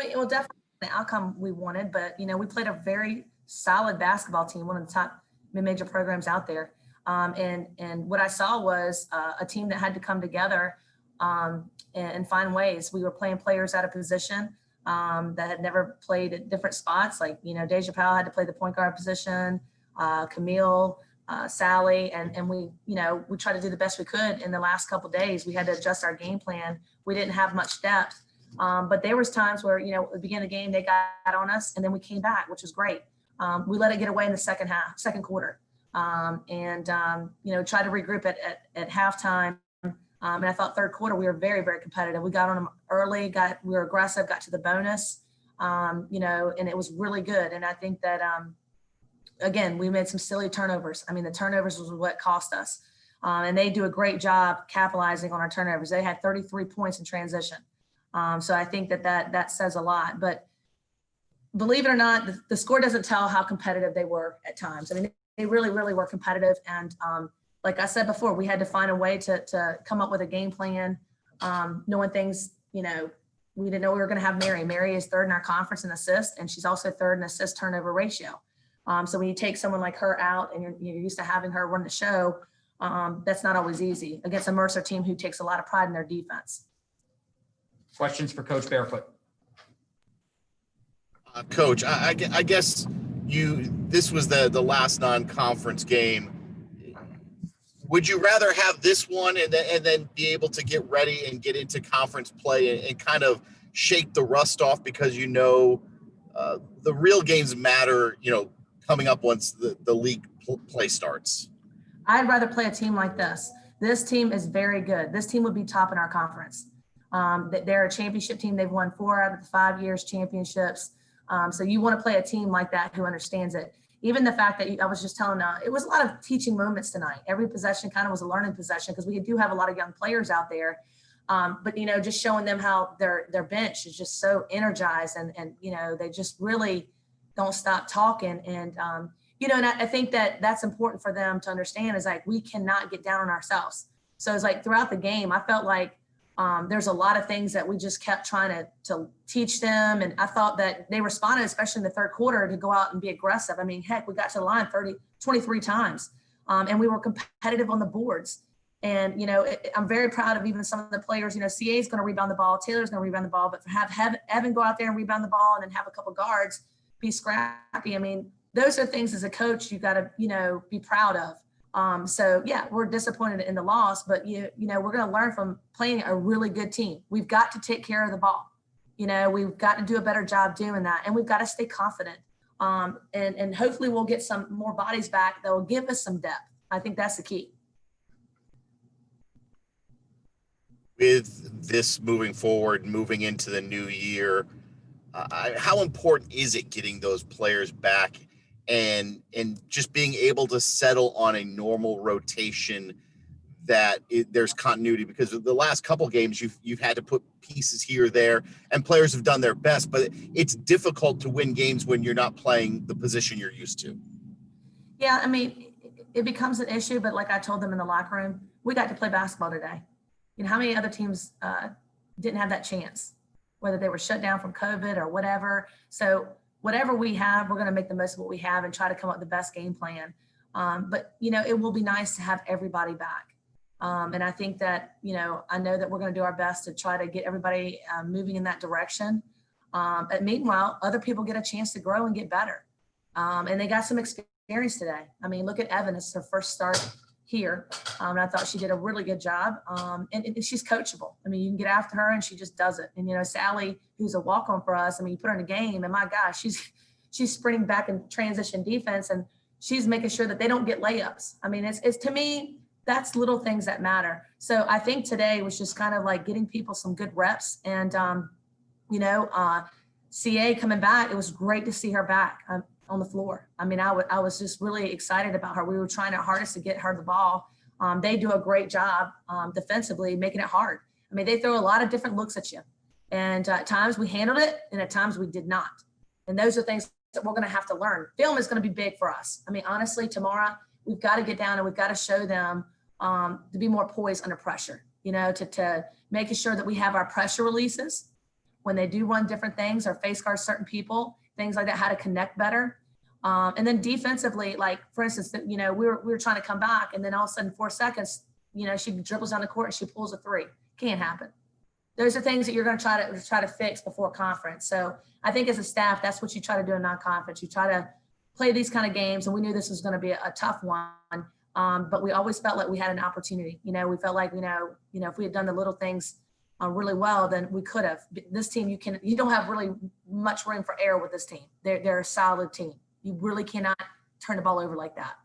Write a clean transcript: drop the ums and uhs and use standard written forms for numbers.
mean, well, definitely the outcome we wanted, but, we played a very solid basketball team, one of the top mid-major programs out there. And what I saw was a team that had to come together and find ways. We were playing players out of position that had never played at different spots. Like, Deja Powell had to play the point guard position, Camille, Sally, and we tried to do the best we could in the last couple of days. We had to adjust our game plan. We didn't have much depth, but there was times where, at the beginning of the game, they got on us and then we came back, which was great. We let it get away in the second quarter, and tried to regroup at halftime. And I thought third quarter, we were very, very competitive. We got on them early, we were aggressive, got to the bonus, and it was really good. And I think that, again, we made some silly turnovers. I mean, the turnovers was what cost us. And they do a great job capitalizing on our turnovers. They had 33 points in transition. So I think that says a lot. But believe it or not, the score doesn't tell how competitive they were at times. I mean, they really, really were competitive. And like I said before, we had to find a way to come up with a game plan, knowing things, we didn't know we were going to have Mary. Mary is third in our conference in assists, and she's also third in assist turnover ratio. So when you take someone like her out and you're used to having her run the show, that's not always easy against a Mercer team who takes a lot of pride in their defense. Questions for Coach Barefoot? Coach, I guess this was the last non-conference game. Would you rather have this one and then be able to get ready and get into conference play and kind of shake the rust off, because the real games matter, coming up once the league play starts? I'd rather play a team like this. This team is very good. This team would be top in our conference. They're a championship team. They've won 4 out of the 5 years championships. So you want to play a team like that who understands it. Even the fact that I was just telling, it was a lot of teaching moments tonight. Every possession kind of was a learning possession because we do have a lot of young players out there. But, just showing them how their bench is just so energized and they just really don't stop talking. And, and I think that's important for them to understand is like, we cannot get down on ourselves. So it's like throughout the game, I felt like there's a lot of things that we just kept trying to teach them. And I thought that they responded, especially in the third quarter, to go out and be aggressive. I mean, heck, we got to the line 23 times and we were competitive on the boards. And, I'm very proud of even some of the players. CA is going to rebound the ball. Taylor's going to rebound the ball. But to have Evan go out there and rebound the ball and then have a couple guards be scrappy. I mean, those are things as a coach you got to, be proud of. So, yeah, we're disappointed in the loss. But, we're going to learn from playing a really good team. We've got to take care of the ball. We've got to do a better job doing that. And we've got to stay confident. And hopefully we'll get some more bodies back that will give us some depth. I think that's the key. With this moving forward, moving into the new year, how important is it getting those players back and just being able to settle on a normal rotation that there's continuity? Because the last couple games you've had to put pieces here or there, and players have done their best, but it's difficult to win games when you're not playing the position you're used to. Yeah, I mean, it becomes an issue, but like I told them in the locker room, we got to play basketball today. How many other teams didn't have that chance, whether they were shut down from COVID or whatever. So whatever we have, we're going to make the most of what we have and try to come up with the best game plan. But, it will be nice to have everybody back. And I think that, I know that we're going to do our best to try to get everybody moving in that direction. But meanwhile, other people get a chance to grow and get better. And they got some experience today. I mean, look at Evan. It's her first start here. And I thought she did a really good job. And she's coachable. I mean, you can get after her and she just does it. And, Sally, who's a walk-on for us, I mean, you put her in a game and my gosh, she's sprinting back in transition defense and she's making sure that they don't get layups. I mean, it's to me, that's little things that matter. So I think today was just kind of like getting people some good reps and, CA coming back, it was great to see her back on the floor. I mean, I was just really excited about her. We were trying our hardest to get her the ball. They do a great job defensively, making it hard. I mean, they throw a lot of different looks at you. And at times we handled it and at times we did not. And those are things that we're going to have to learn. Film is going to be big for us. I mean, honestly, tomorrow we've got to get down and we've got to show them to be more poised under pressure, to making sure that we have our pressure releases. when they do run different things or face guard certain people, things like that, how to connect better. And then defensively, like for instance, we were trying to come back, and then all of a sudden 4 seconds, she dribbles down the court and she pulls a three. Can't happen. Those are things that you're going to try to fix before conference. So I think as a staff, that's what you try to do in non-conference. You try to play these kind of games, and we knew this was going to be a tough one. But we always felt like we had an opportunity. We felt like, if we had done the little things really well, then we could have. This team, you don't have really much room for error with this team. They're a solid team. You really cannot turn the ball over like that.